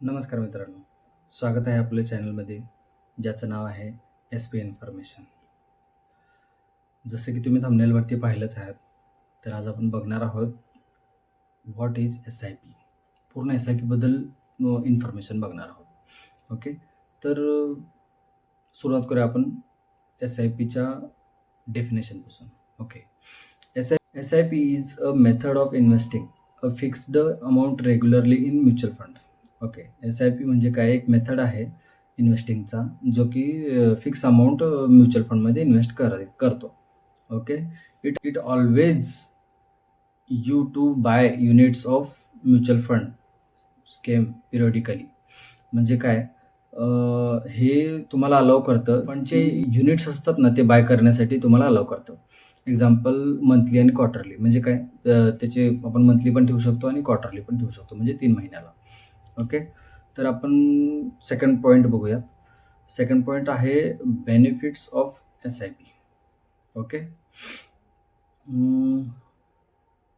नमस्कार मित्रांनो, स्वागत आहे आपल्या चॅनलमध्ये ज्याचं नाव आहे एस पी इन्फॉर्मेशन. जसं की तुम्ही थंबनेलवरती पाहिलंच आहात, तर आज आपण बघणार आहोत what is S I P. पूर्ण एस आय पीबद्दल इन्फॉर्मेशन बघणार आहोत. ओके, तर सुरुवात करूया आपण एस आय पीच्या डेफिनेशनपासून. Okay, S I P is a method of investing a fixed amount regularly in mutual fund. Okay, S I P म्हणजे काय, एक मेथड आहे इन्व्हेस्टिंगचा जो की फिक्स अमाऊंट म्युच्युअल फंडमध्ये इन्व्हेस्ट करतो. Okay, it always you to buy units of mutual fund scheme periodically. म्हणजे काय, हे तुम्हाला अलाउ करतं, पण जे युनिट्स असतात ना ते बाय करण्यासाठी तुम्हाला अलाउ करतं. एक्झाम्पल मंथली आणि क्वार्टरली. म्हणजे काय, त्याचे आपण मंथली पण ठेवू शकतो आणि क्वार्टरली पण ठेवू शकतो, म्हणजे 3 महिन्याला. ओके, तर आपण सेकंड पॉईंट बघूयात. सेकंड पॉईंट आहे benefits of S I P. Okay,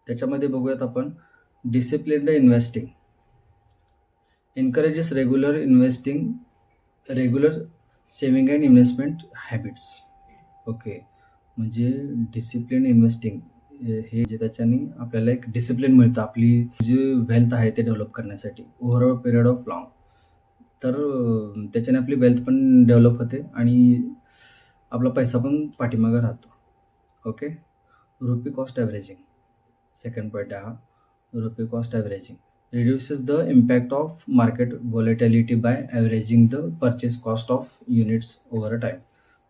त्याच्यामध्ये बघूयात आपण disciplined investing encourages regular saving and investment habits. Okay, म्हणजे डिसिप्लिन इन्व्हेस्टिंग हे जे त्याच्याने आपल्याला एक डिसिप्लिन मिळतं आपली जी वेल्थ आहे ते डेव्हलप करण्यासाठी over a period of long. तर त्याच्याने आपली वेल्थ पण डेव्हलप होते आणि आपला पैसा पण पाठीमागं राहतो. Okay, rupee cost averaging. Second point आहे हा, rupee cost averaging reduces the impact of market volatility by averaging the purchase cost of units over a time.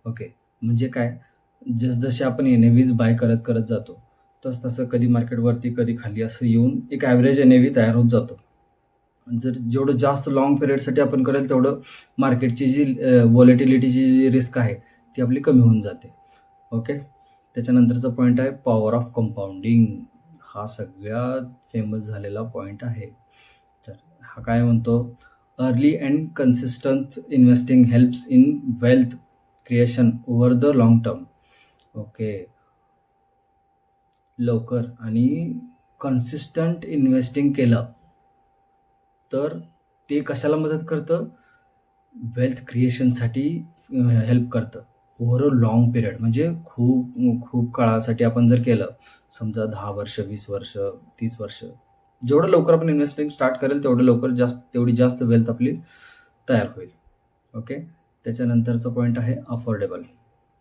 Okay, म्हणजे काय, जसजसे आपण NAVs बाय करत करत जातो तसं कधी मार्केटवरती कधी खाली असं येऊन एक ॲव्हरेज NAV तयार होत जातो. जर जेवढं जास्त लाँग पिरियडसाठी आपण करेल तेवढं मार्केटची जी व्हॉलेटिलिटीची जी रिस्क आहे ती आपली कमी होऊन जाते. ओके, त्याच्यानंतरचा पॉईंट आहे पॉवर ऑफ कंपाऊंडिंग. हा सगळ्यात फेमस झालेला पॉईंट आहे. तर हा काय म्हणतो, early and consistent investing helps in wealth creation over the long term. Okay, लवकर आणि कन्सिस्टंट इन्व्हेस्टिंग केलं तर ते कशाला मदत करतं, वेल्थ क्रिएशनसाठी हेल्प करतं ओव्हर अ लाँग पिरियड. म्हणजे खूप खूप काळासाठी आपण जर केलं, समजा 10 वर्ष, 20 वर्ष, 30 वर्ष, जेवढं लवकर आपण इन्व्हेस्टिंग स्टार्ट करेल तेवढं लवकर तेवढी जास्त वेल्थ आपली तयार होईल. ओके, त्याच्यानंतरचा पॉईंट आहे अफोर्डेबल.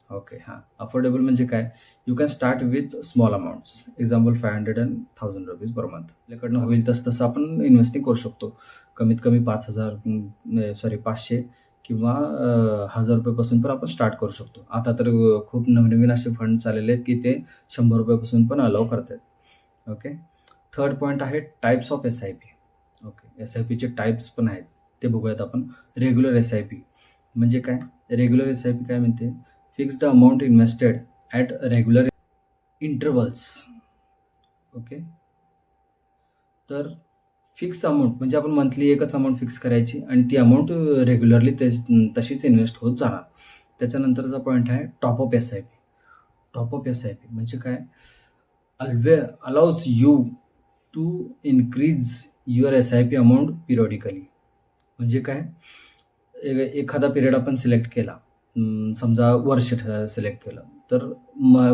ओके, हां, अफोर्डेबल म्हणजे काय, you can start with small amounts. Example 500 and 1000 rupees per month. आपल्याकडनं होईल तसं आपण इन्व्हेस्टिंग करू शकतो. कमीत कमी 500 किंवा 1000 रुपयापासून पण आपण स्टार्ट करू शकतो. आता तर खूप नवनवीन असे फंड चाललेले आहेत की ते 100 रुपयापासून पण अलाउ करतात. ओके, थर्ड पॉईंट आहे types of S I P. Okay, S I पीचे टाईप्स पण आहेत, ते बघूयात आपण. रेग्युलर एस आय पी म्हणजे काय, रेग्युलर एस आय पी काय म्हणते, fixed amount invested at regular intervals. Okay, तर फिक्स अमाऊंट म्हणजे आपण मंथली एकच अमाऊंट फिक्स करायची आणि ती अमाऊंट रेग्युलरली तशीच इन्व्हेस्ट होत जाणार. त्याच्यानंतरचा पॉईंट आहे top up S I P. Top up S I P म्हणजे काय, allows you to increase your S I P amount periodically. म्हणजे काय, एखादा पिरियड आपण सिलेक्ट केला, समजा वर्ष सिलेक्ट केलं, तर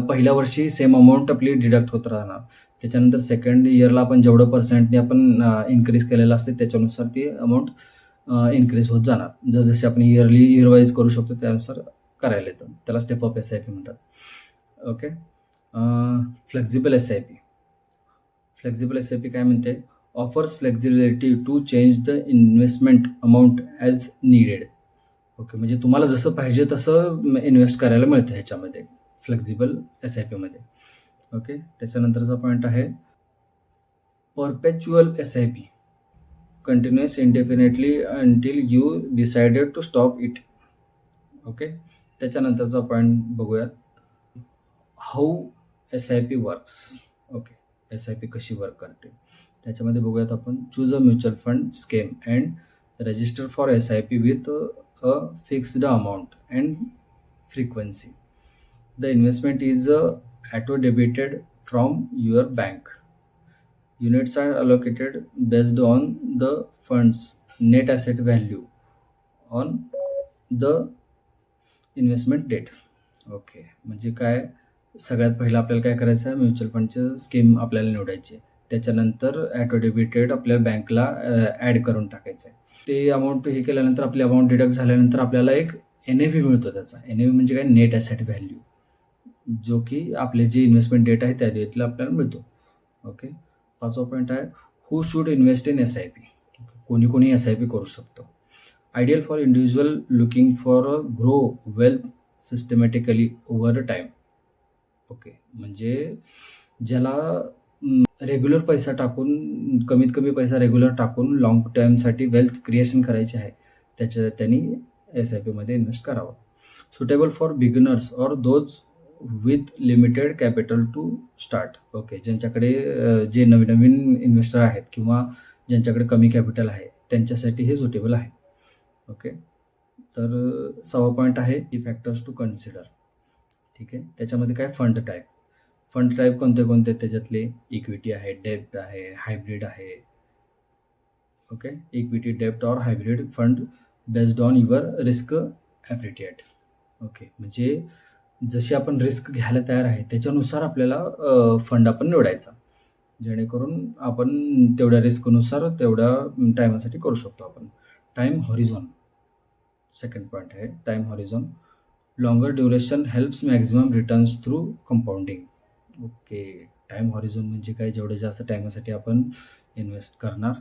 पहिल्या वर्षी सेम अमाऊंट आपली डिडक्ट होत राहणार. त्याच्यानंतर सेकंड इयरला आपण जेवढं पर्सेंटने आपण इन्क्रीज केलेलं असते त्याच्यानुसार ती अमाऊंट इन्क्रीज होत जाणार. जसजसे आपण इयर वाईज करू शकतो त्यानुसार करायला येतं. त्याला step up S I P म्हणतात. Okay, flexible S I P. Flexible S I P काय म्हणते, offers flexibility to change the investment amount as needed. Okay, म्हणजे तुम्हाला जसं पाहिजे तसं इन्व्हेस्ट करायला मिळतं ह्याच्यामध्ये, फ्लेक्झिबल एस आय पीमध्ये. ओके, त्याच्यानंतरचा पॉईंट आहे perpetual S I P. Continuous indefinitely until you decided to stop it. Okay, त्याच्यानंतरचा पॉईंट बघूयात, how S I P works. Okay, S I P कशी वर्क करते त्याच्यामध्ये बघूयात आपण. Choose a mutual fund scheme and register for S I P with a fixed amount and frequency. The investment is auto debited from your bank. Units are allocated based on the fund's net asset value on the investment date. Okay, म्हणजे काय, सगळ्यात पहिलं आपल्याला काय करायचं आहे, mutual फंडचं scheme आपल्याला निवडायची आहे. त्याच्यानंतर ॲटो डेबिटेड आपल्या बँकला ॲड करून टाकायचं आहे. ते अमाऊंट हे केल्यानंतर आपली अमाऊंट डिडक्ट झाल्यानंतर आपल्याला एक NAV मिळतो त्याचा. NAV म्हणजे काय, नेट ॲसेट व्हॅल्यू, जो की आपले जे इन्व्हेस्टमेंट डेट आहे त्या डेटला आपल्याला मिळतो. ओके, 5वा पॉईंट आहे, हू शूड इन्व्हेस्ट इन SIP. कोणी कोणी SIP करू शकतो. Ideal for individual looking for grow wealth systematically over time. Okay, म्हणजे ज्याला रेग्युलर पैसा टाकून, कमीत कमी पैसा रेग्युलर टाकून लाँग टाईमसाठी वेल्थ क्रिएशन करायची आहे, त्यांनी SIPमध्ये इन्व्हेस्ट करावं. Suitable for beginners or those with limited capital to start. Okay, ज्यांच्याकडे जे नवीन इन्व्हेस्टर आहेत किंवा ज्यांच्याकडे कमी कॅपिटल आहे त्यांच्यासाठी हे सुटेबल आहे. ओके, तर 6वा पॉईंट आहे की फॅक्टर्स टू कन्सिडर. ठीक आहे, त्याच्यामध्ये काय, फंड टाईप कोणते त्याच्यातले, इक्विटी आहे, डेब्ट आहे, हायब्रिड आहे. ओके, इक्विटी, डेब्ट or hybrid fund based on your risk appetite. Okay, म्हणजे जशी आपण रिस्क घ्यायला तयार आहे त्याच्यानुसार आपल्याला फंड आपण निवडायचा, जेणेकरून आपण तेवढ्या रिस्कनुसार तेवढ्या टायमासाठी करू शकतो आपण. टाईम हॉरिझॉन, सेकंड पॉईंट आहे time horizon. Longer duration helps maximum returns through compounding. Okay, time horizon म्हणजे काय, जेवढं जास्त टायमासाठी आपण इन्व्हेस्ट करणार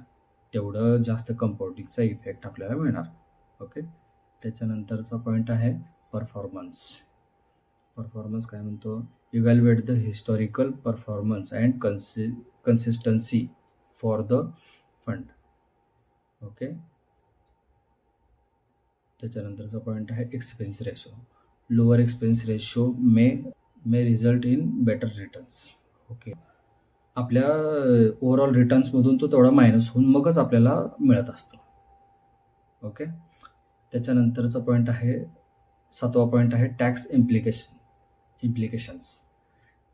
तेवढं जास्त कंपाऊंडिंगचा इफेक्ट आपल्याला मिळणार. ओके, त्याच्यानंतरचा पॉईंट आहे परफॉर्मन्स. काय म्हणतो, evaluate the historical performance and consistency for the fund. Okay, त्याच्यानंतरचा पॉईंट आहे expense ratio. Lower expense ratio may result in better returns. Okay, आपल्या ओव्हरऑल रिटर्न्समधून तो तेवढा मायनस होऊन मगच आपल्याला मिळत असतो. ओके, त्याच्यानंतरचा पॉईंट आहे 7वा पॉईंट आहे tax implications.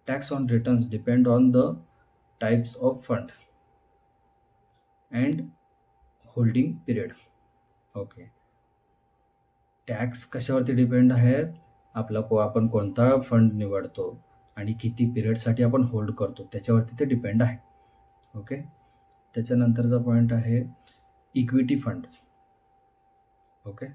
Tax on returns depend on the types of fund and holding period. Okay, tax कशावरती डिपेंड आहेत, आपण कोणता फंड निवडतो आणि किती पिरियडसाठी आपण होल्ड करतो त्याच्यावरती ते डिपेंड आहे. ओके, त्याच्यानंतरचा पॉईंट आहे इक्विटी फंड. ओके,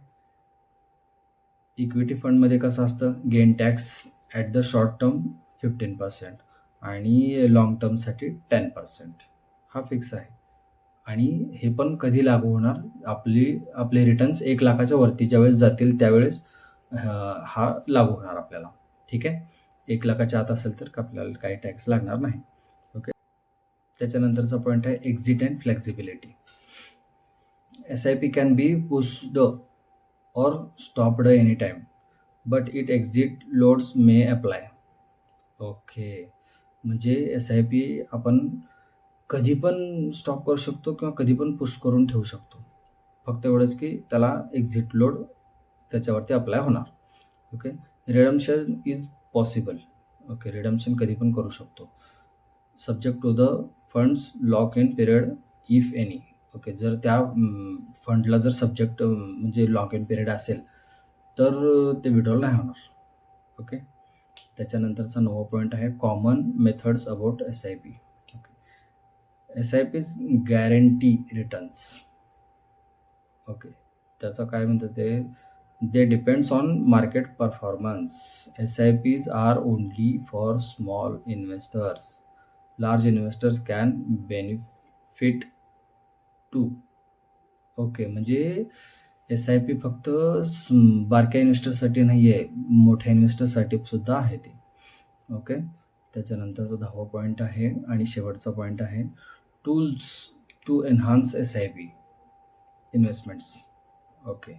इक्विटी फंडमध्ये कसं असतं, gain tax at the short term 15% आणि लाँग टर्मसाठी 10%. हा फिक्स आहे आणि हे पण कधी लागू होणार, आपले रिटर्न्स 1,00,000च्या वरती ज्यावेळेस जातील त्यावेळेस हा लागू होणार आपल्याला. ठीक आहे, 1,00,000च्या आत असेल तर आपल्याला काही टॅक्स लागणार नाही. ओके, त्याच्यानंतरचा पॉईंट आहे exit and flexibility. SIP can be pushed or stopped anytime, but it exit loads may apply. Okay, म्हणजे SIP आपण कधी पण स्टॉप करू शकतो किंवा कधी पण पुश करून ठेवू शकतो, फक्त एवढंच की त्याला एक्झिट लोड त्याच्यावरती अप्लाय होणार. Okay, redemption is possible. Okay, redemption कधी पण करू शकतो, subject to the funds lock in period if any. Okay, जर त्या फंडला जर सब्जेक्ट म्हणजे लॉक इन पिरियड असेल तर ते विड्रॉल नाही होणार. ओके, त्याच्यानंतरचा 9वा पॉईंट आहे common methods about SIP. Okay, SIP's guarantee returns. Okay, त्याचं काय म्हणतं ते depends on market performance. SIPs are only for small investors. Large investors can benefit too. Okay, म्हणजे SIP फक्त बारक्या इन्व्हेस्टरसाठी नाही आहे, मोठ्या इन्व्हेस्टरसाठी सुद्धा आहे ते. ओके, त्याच्यानंतरचा 10वा पॉईंट आहे आणि शेवटचा पॉईंट आहे tools to enhance SIP investments. Okay,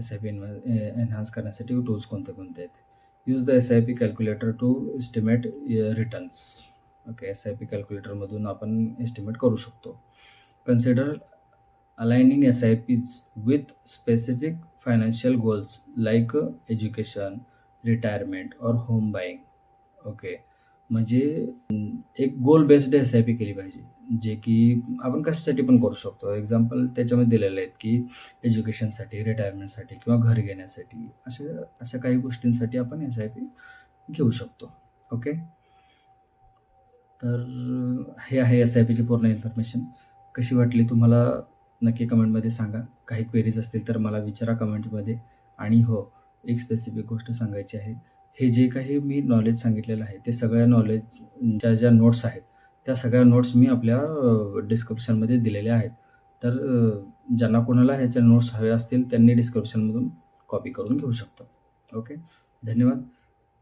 SIP enhance करण्यासाठी टूल्स कोणते आहेत. Use the SIP calculator to estimate returns. Okay, SIP कॅल्क्युलेटरमधून आपण एस्टिमेट करू शकतो. Consider aligning SIPs with specific financial goals like education, retirement or home buying. Okay, म्हणजे एक गोल based SIP केली पाहिजे. जे की आपण कशासाठी पण करू शकतो. एक्झाम्पल त्याच्यामध्ये दिलेले आहेत, की एज्युकेशनसाठी, रिटायरमेंटसाठी किंवा घर घेण्यासाठी अशा अशा काही गोष्टींसाठी आपण एस-आय-पी घेऊ शकतो. ओके. तर हे आहे एस-आय-पीची पूर्ण इन्फॉर्मेशन. कशी वाटली तुम्हाला नक्की कमेंटमध्ये सांगा. काही क्वेरीज असतील तर मला विचारा कमेंटमध्ये. आणि हो, एक स्पेसिफिक गोष्ट सांगायची आहे. हे जे काही मी नॉलेज सांगितलेलं आहे, ते सगळ्या नॉलेजच्या ज्या नोट्स आहेत, त्या सगळ्या नोट्स मी आपल्या डिस्क्रिप्शनमध्ये दिलेल्या आहेत. तर ज्यांना कोणाला ह्याच्या नोट्स हव्या असतील त्यांनी डिस्क्रिप्शनमधून कॉपी करून घेऊ शकतात. ओके. धन्यवाद.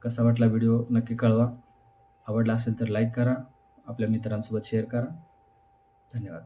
कसा वाटला व्हिडिओ नक्की कळवा. आवडला असेल तर लाईक करा. आपल्या मित्रांसोबत शेअर करा. धन्यवाद.